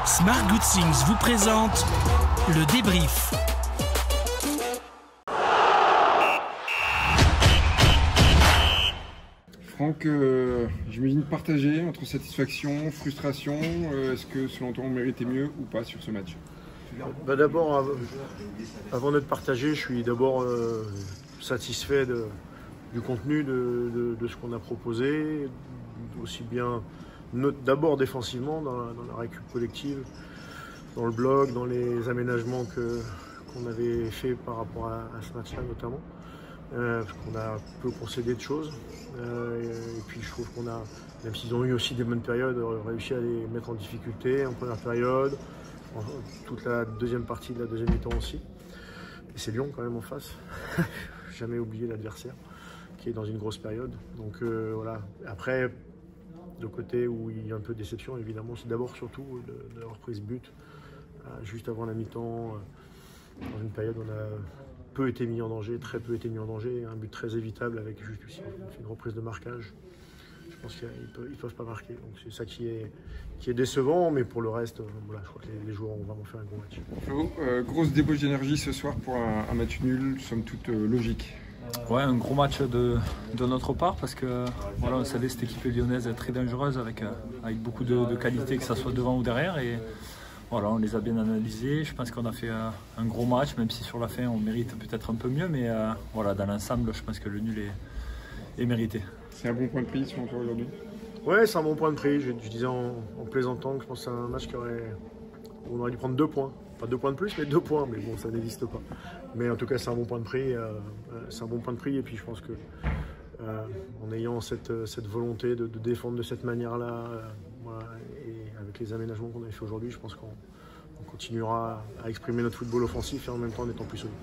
Smart Good Things vous présente le débrief. Franck, j'imagine partagé entre satisfaction, frustration. Est-ce que selon toi on méritait mieux ou pas sur ce match? D'abord, avant d'être partagé, je suis d'abord satisfait du contenu de ce qu'on a proposé, aussi bien d'abord défensivement dans la récup collective, dans le bloc, dans les aménagements qu'on avait fait par rapport à ce match-là notamment. Parce qu'on a peu concédé de choses. Et puis je trouve qu'on a, même s'ils ont eu aussi des bonnes périodes, réussi à les mettre en difficulté en première période, toute la deuxième partie de la deuxième mi-temps aussi. Et c'est Lyon quand même en face. Jamais oublier l'adversaire qui est dans une grosse période. Donc voilà. Après, le côté où il y a un peu de déception, évidemment, c'est d'abord surtout d'avoir pris ce but juste avant la mi-temps, dans une période où on a peu été mis en danger, très peu été mis en danger, un but très évitable avec juste aussi une reprise de marquage. Je pense qu'ils ne peuvent pas marquer, donc c'est ça qui est décevant, mais pour le reste, voilà, je crois que les joueurs ont vraiment fait un gros match. Flo, grosse débauche d'énergie ce soir pour un match nul, somme toute logique. Ouais, un gros match de notre part parce que voilà, on savait que cette équipe lyonnaise est très dangereuse avec beaucoup de qualité, que ce soit devant ou derrière. Et voilà, on les a bien analysés. Je pense qu'on a fait un gros match, même si sur la fin on mérite peut-être un peu mieux. Mais voilà, dans l'ensemble, je pense que le nul est mérité. C'est un bon point de prix selon toi aujourd'hui? Ouais, c'est un bon point de prix. Je disais en plaisantant que je pense que c'est un match on aurait dû prendre 2 points. Pas 2 points de plus, mais 2 points. Mais bon, ça n'existe pas. Mais en tout cas, c'est un bon point de prix. C'est un bon point de prix. Et puis, je pense que en ayant cette volonté de défendre de cette manière-là, voilà, et avec les aménagements qu'on a fait aujourd'hui, je pense qu'on continuera à exprimer notre football offensif et en même temps en étant plus solide.